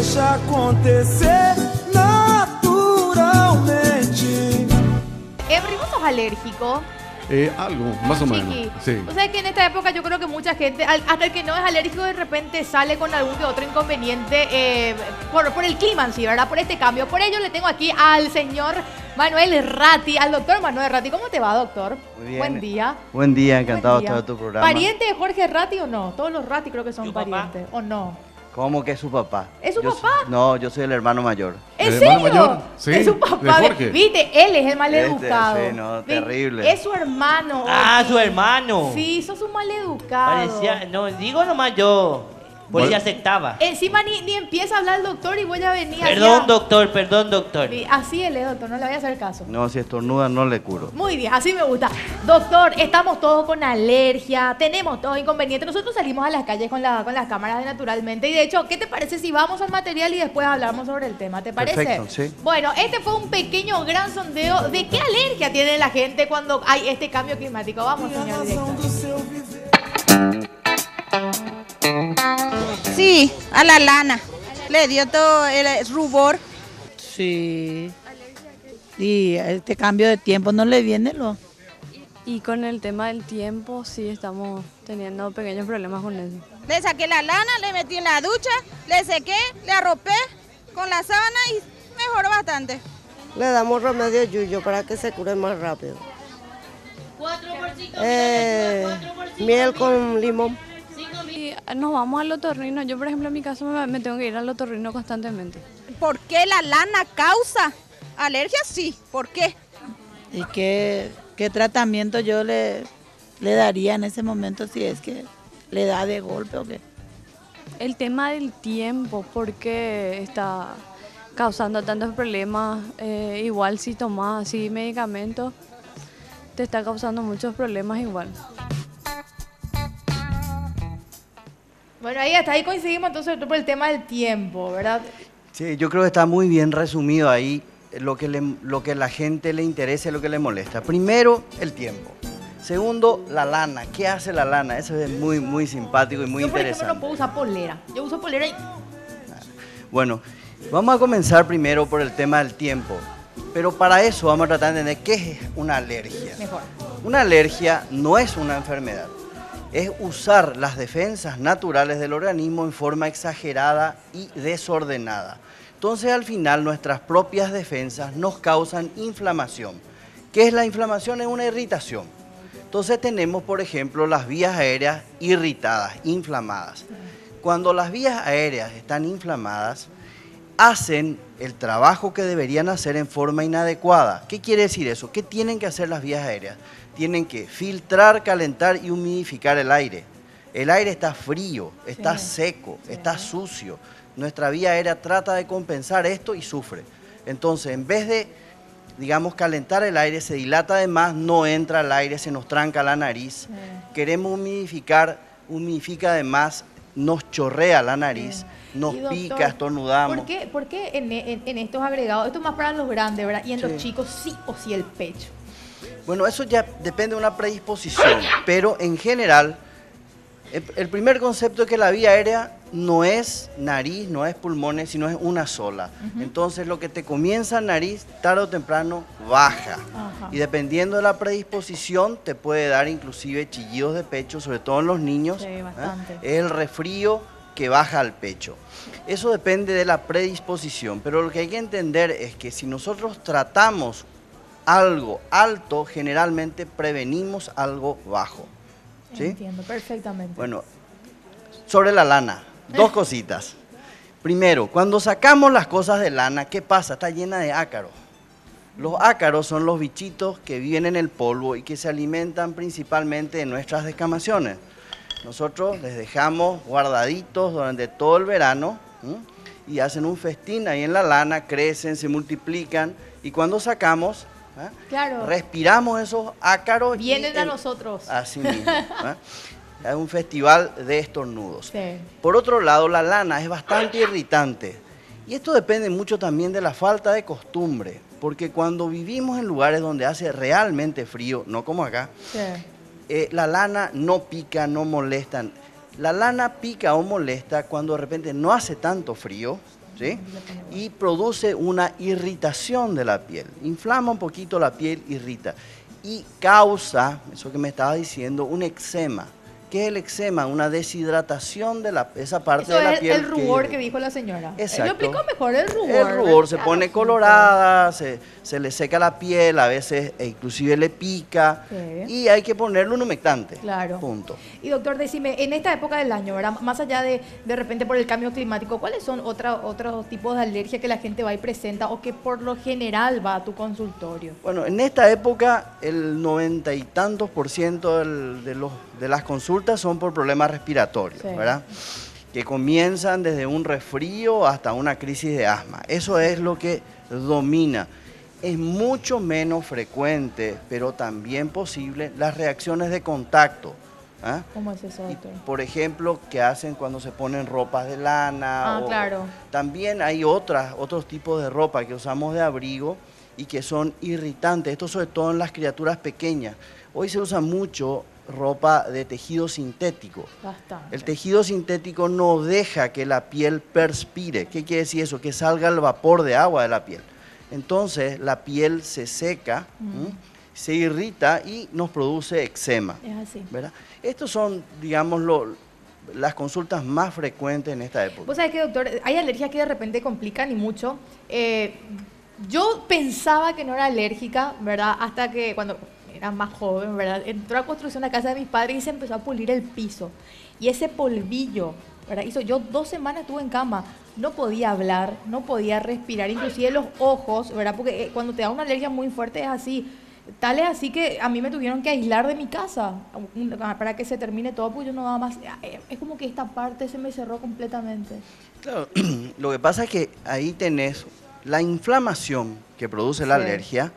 deixa acontecer naturalmente. ¿Vos sos alérgico? Algo, más o menos. Chiqui. Sí. O sea que en esta época yo creo que mucha gente, hasta el que no es alérgico, de repente sale con algún que otro inconveniente por el clima en sí, ¿verdad? Por este cambio. Por ello le tengo aquí al señor Manuel Ratti, al doctor Manuel Ratti. ¿Cómo te va, doctor? Muy bien. Buen día. Buen día, encantado Buen de día. estar en tu programa. ¿Pariente de Jorge Ratti o no? Todos los Ratti creo que son ¿Tu papá? parientes, ¿o no? ¿Cómo que es su papá? ¿Es su Yo papá? No, yo soy el hermano mayor. ¿En ¿El hermano serio? mayor? Sí, Es su de papá. Jorge. Viste, él es el maleducado. Sí, no, ¿Viste? terrible. Es su hermano. Ah, Oki. su hermano. Sí, sos un maleducado. Parecía, no, digo nomás yo. Pues Bueno. se aceptaba. Encima ni empieza a hablar el doctor y voy a venir Perdón, doctor, perdón, doctor. Así él es, doctor, no le voy a hacer caso. No, si estornuda no le curo. Muy bien, así me gusta. Doctor, estamos todos con alergia, tenemos todos inconvenientes. Nosotros salimos a las calles con las cámaras de Naturalmente. Y de hecho, ¿qué te parece si vamos al material y después hablamos sobre el tema? ¿Te parece? Perfecto, sí. Bueno, este fue un pequeño gran sondeo de qué alergia tiene la gente cuando hay este cambio climático. Vamos, señor director. Sí, a la lana. Le dio todo el rubor. Sí. Y este cambio de tiempo no le viene lo. Y con el tema del tiempo, sí estamos teniendo pequeños problemas con eso. Le saqué la lana, le metí en la ducha, le sequé, le arropé con la sábana y mejoró bastante. Le damos remedio yuyo para que se cure más rápido. Miel con limón. Y nos vamos al otorrino. Yo, por ejemplo, en mi caso me tengo que ir al otorrino constantemente. ¿Por qué la lana causa alergia? Sí, ¿por qué? ¿Y qué tratamiento yo le daría en ese momento si es que le da de golpe o qué? El tema del tiempo, ¿por qué está causando tantos problemas? Igual si tomas así medicamentos, te está causando muchos problemas igual. Bueno, ahí hasta ahí coincidimos entonces por el tema del tiempo, ¿verdad? Sí, yo creo que está muy bien resumido ahí lo que la gente le interesa y lo que le molesta. Primero, el tiempo. Segundo, la lana. ¿Qué hace la lana? Eso es muy, muy simpático y muy Yo, por ejemplo, interesante. no puedo usar polera. Yo uso polera y... Bueno, vamos a comenzar primero por el tema del tiempo. Pero para eso vamos a tratar de entender qué es una alergia. Mejor. Una alergia no es una enfermedad. Es usar las defensas naturales del organismo en forma exagerada y desordenada. Entonces, al final, nuestras propias defensas nos causan inflamación. ¿Qué es la inflamación? Es una irritación. Entonces, tenemos, por ejemplo, las vías aéreas irritadas, inflamadas. Cuando las vías aéreas están inflamadas, hacen el trabajo que deberían hacer en forma inadecuada. ¿Qué quiere decir eso? ¿Qué tienen que hacer las vías aéreas? Tienen que filtrar, calentar y humidificar el aire. El aire está frío, está seco, está sucio. Nuestra vía aérea trata de compensar esto y sufre. Entonces, en vez de, digamos, calentar el aire, se dilata de más, no entra el aire, se nos tranca la nariz. Queremos humidifica de más, nos chorrea la nariz, nos Y, doctor, pica, estornudamos. ¿Por qué en estos agregados, esto es más para los grandes, ¿verdad? Y en los Sí. chicos sí o sí el pecho. Bueno, eso ya depende de una predisposición, pero en general, el primer concepto es que la vía aérea no es nariz, no es pulmones, sino es una sola. Entonces, lo que te comienza en nariz, tarde o temprano, baja. Ajá. Y dependiendo de la predisposición, te puede dar inclusive chillidos de pecho, sobre todo en los niños. Sí, bastante. Es el resfrío que baja al pecho. Eso depende de la predisposición, pero lo que hay que entender es que si nosotros tratamos algo alto, generalmente prevenimos algo bajo. ¿Sí? Entiendo perfectamente. Bueno, sobre la lana, dos cositas. Primero, cuando sacamos las cosas de lana, ¿qué pasa? Está llena de ácaros. Los ácaros son los bichitos que viven en el polvo y que se alimentan principalmente de nuestras descamaciones. Nosotros les dejamos guardaditos durante todo el verano, ¿m? Y hacen un festín ahí en la lana, crecen, se multiplican y cuando sacamos, Claro. respiramos esos ácaros. Vienen a nosotros. Así mismo. Es un festival de estornudos. Sí. Por otro lado, la lana es bastante irritante. Y esto depende mucho también de la falta de costumbre. Porque cuando vivimos en lugares donde hace realmente frío, no como acá, Sí. la lana no pica, no molesta. La lana pica o molesta cuando de repente no hace tanto frío, ¿sí? Y produce una irritación de la piel. Inflama un poquito la piel, irrita. Y causa, eso que me estaba diciendo, un eczema. ¿Qué es el eczema? Una deshidratación de esa parte de la piel. El rubor que dijo la señora. Exacto. Yo explico mejor el rubor. El rubor se Claro, pone sí, colorada, se le seca la piel, a veces inclusive le pica, Sí. y hay que ponerle un humectante. Claro. Punto. Y doctor, decime, en esta época del año, ¿verdad? Más allá de repente por el cambio climático, ¿cuáles son otros tipos de alergia que la gente va y presenta o que por lo general va a tu consultorio? Bueno, en esta época el 90 y tantos % de las consultas son por problemas respiratorios, Sí. ¿verdad? Que comienzan desde un resfrío hasta una crisis de asma. Eso es lo que domina. Es mucho menos frecuente, pero también posible, las reacciones de contacto. ¿Ah? ¿Cómo es eso, Y, doctor? por ejemplo, que hacen cuando se ponen ropas de lana. Ah, claro. También hay otros tipos de ropa que usamos de abrigo y que son irritantes. Esto sobre todo en las criaturas pequeñas. Hoy se usa mucho ropa de tejido sintético. Bastante. El tejido sintético no deja que la piel perspire. ¿Qué quiere decir eso? Que salga el vapor de agua de la piel. Entonces la piel se seca, ¿m? Se irrita y nos produce eczema. Es así. ¿Verdad? Estos son, digamos, las consultas más frecuentes en esta época. Vos sabés que, doctor, hay alergias que de repente complican y mucho. Yo pensaba que no era alérgica, ¿verdad? Hasta que cuando era más joven, ¿verdad? Entró a construcción la casa de mis padres y se empezó a pulir el piso. Y ese polvillo, ¿verdad? Yo 2 semanas estuve en cama, no podía hablar, no podía respirar, inclusive los ojos, ¿verdad? Porque cuando te da una alergia muy fuerte es así. Tal es así que a mí me tuvieron que aislar de mi casa para que se termine todo, porque yo no daba más. Es como que esta parte se me cerró completamente. Claro, lo que pasa es que ahí tenés la inflamación que produce la Sí. alergia.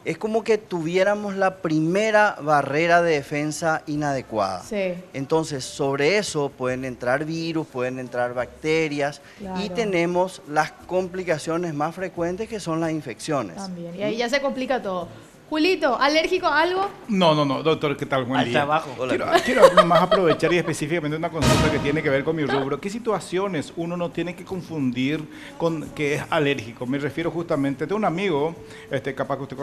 Es como que tuviéramos la primera barrera de defensa inadecuada. Sí. Entonces, sobre eso pueden entrar virus, pueden entrar bacterias, Claro. y tenemos las complicaciones más frecuentes, que son las infecciones. También. Y ahí ya se complica todo. Julito, ¿alérgico a algo? No, doctor, ¿qué tal? Buen Al día. trabajo. Quiero nomás aprovechar y específicamente una consulta que tiene que ver con mi rubro. ¿Qué situaciones uno no tiene que confundir con que es alérgico? Me refiero justamente, tengo un amigo, capaz que usted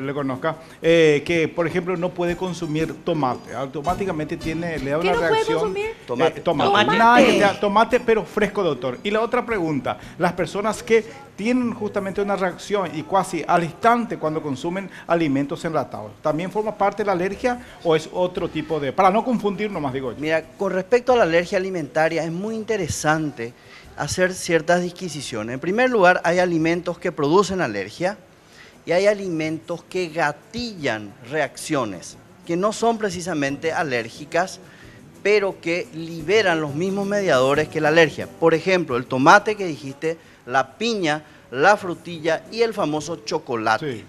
le conozca, que por ejemplo no puede consumir tomate. Automáticamente le da ¿Qué una no puede reacción. consumir? Tomate. Tomate. Nada que sea tomate, pero fresco, doctor. Y la otra pregunta, las personas que tienen justamente una reacción y casi al instante cuando consumen alimentos enlatados, ¿también forma parte de la alergia o es otro tipo de...? Para no confundir nomás digo yo. Mira, con respecto a la alergia alimentaria, es muy interesante hacer ciertas disquisiciones. En primer lugar, hay alimentos que producen alergia y hay alimentos que gatillan reacciones, que no son precisamente alérgicas, pero que liberan los mismos mediadores que la alergia. Por ejemplo, el tomate que dijiste, la piña, la frutilla y el famoso chocolate. Sí.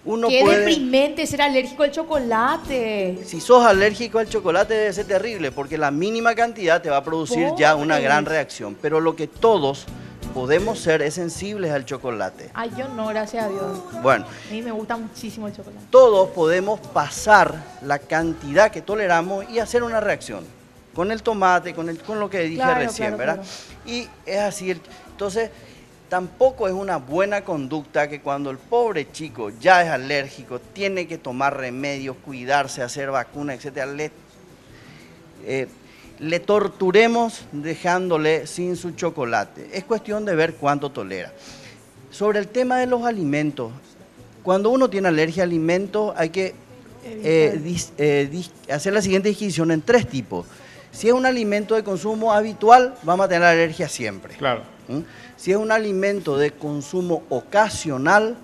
Uno Qué puede... deprimente ser alérgico al chocolate. Si sos alérgico al chocolate debe ser terrible, porque la mínima cantidad te va a producir ya una gran reacción. Pero lo que todos podemos ser es sensibles al chocolate. Ay, yo no, gracias a Dios. Bueno, A mí me gusta muchísimo el chocolate. todos podemos pasar la cantidad que toleramos y hacer una reacción. Con el tomate, con lo que dije Claro, recién, claro, ¿verdad? Y es así. Entonces, tampoco es una buena conducta que cuando el pobre chico ya es alérgico, tiene que tomar remedios, cuidarse, hacer vacunas, etcétera, le torturemos dejándole sin su chocolate. Es cuestión de ver cuánto tolera. Sobre el tema de los alimentos, cuando uno tiene alergia a alimentos hay que hacer la siguiente distinción en 3 tipos. Si es un alimento de consumo habitual, vamos a tener alergia siempre. Claro. ¿Mm? Si es un alimento de consumo ocasional,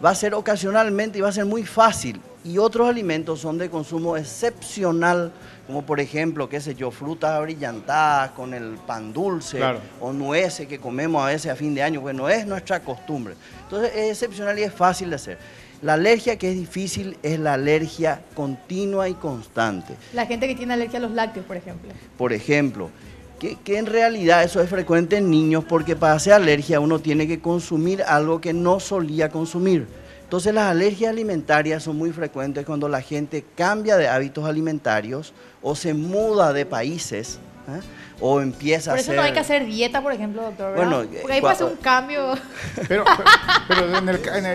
va a ser ocasionalmente y va a ser muy fácil. Y otros alimentos son de consumo excepcional, como por ejemplo, qué sé yo, frutas abrillantadas con el pan dulce, Claro. o nueces que comemos a veces a fin de año, pues no es nuestra costumbre. Entonces es excepcional y es fácil de hacer. La alergia que es difícil es la alergia continua y constante. La gente que tiene alergia a los lácteos, por ejemplo. Por ejemplo, que en realidad eso es frecuente en niños, porque para hacer alergia uno tiene que consumir algo que no solía consumir. Entonces las alergias alimentarias son muy frecuentes cuando la gente cambia de hábitos alimentarios o se muda de países, ¿eh? O empieza Por a eso hacer... no hay que hacer dieta, por ejemplo, doctor, ¿verdad? Bueno, Porque ahí puede ser un cambio. Pero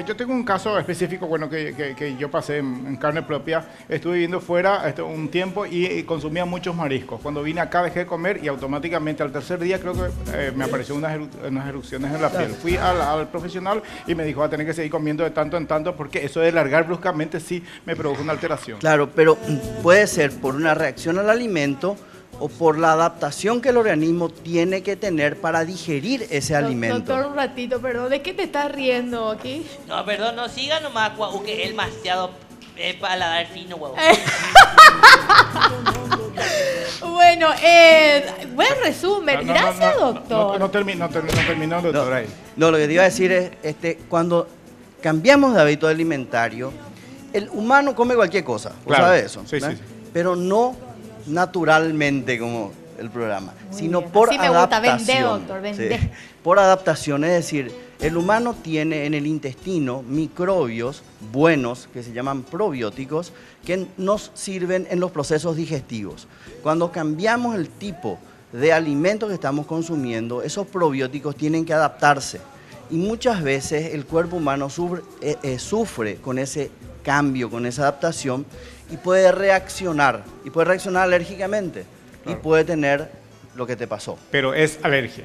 yo tengo un caso específico, bueno, que yo pasé en carne propia. Estuve viviendo fuera un tiempo y consumía muchos mariscos. Cuando vine acá dejé de comer y automáticamente al tercer día creo que me apareció unas erupciones en la piel. Fui al profesional y me dijo, va a tener que seguir comiendo de tanto en tanto porque eso de largar bruscamente sí me produjo una alteración. Claro, pero puede ser por una reacción al alimento o por la adaptación que el organismo tiene que tener para digerir ese alimento. Doctor, un ratito, perdón, ¿de qué te estás riendo aquí? No, perdón, no siga nomás, guau, que es demasiado paladar fino, huevo. Bueno, buen resumen. Gracias, doctor. No terminó, doctor, ahí. No, lo que te iba a decir es, cuando cambiamos de hábito alimentario, el humano come cualquier cosa, Claro. ¿sabes eso? Sí, sí, sí. Pero no naturalmente como el programa, Muy sino bien. por Así me gusta, adaptación. vendé, doctor, vendé. Sí, por adaptación, es decir, el humano tiene en el intestino microbios buenos que se llaman probióticos que nos sirven en los procesos digestivos. Cuando cambiamos el tipo de alimento que estamos consumiendo, esos probióticos tienen que adaptarse y muchas veces el cuerpo humano sufre con ese cambio, con esa adaptación y puede reaccionar alérgicamente y puede tener lo que te pasó. Pero es alergia.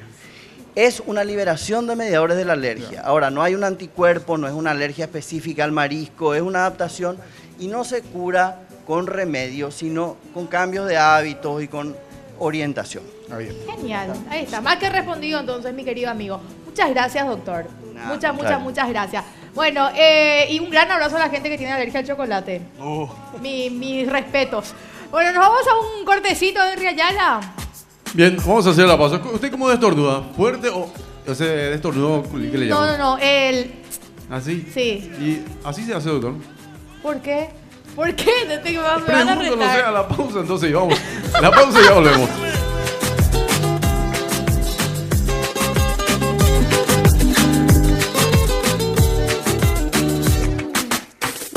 Es una liberación de mediadores de la alergia. Ahora, no hay un anticuerpo, no es una alergia específica al marisco, es una adaptación y no se cura con remedios, sino con cambios de hábitos y con orientación. Ahí. Genial, ahí está. Más que respondido entonces, mi querido amigo. Muchas gracias, doctor. Muchas gracias. Bueno, y un gran abrazo a la gente que tiene alergia al chocolate. Mis respetos. Bueno, nos vamos a un cortecito de Henry Ayala. Bien, vamos a hacer la pausa. ¿Usted cómo destornuda? ¿Fuerte o ese destornudo que le llaman? No, el... ¿Así? Sí. ¿Y así se hace, doctor? ¿Por qué? ¿Por qué? Me van a Pregunto, no sé, retar. a la pausa, entonces vamos. La pausa y ya volvemos.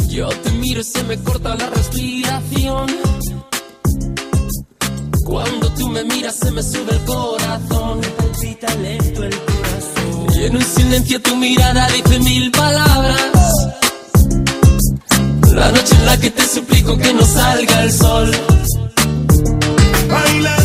Yo te miro y se me corta la respiración. Cuando tú me miras se me sube el corazón. Me palpita lento el corazón. Y en un silencio tu mirada dice 1000 palabras. La noche en la que te suplico que no salga el sol. Baila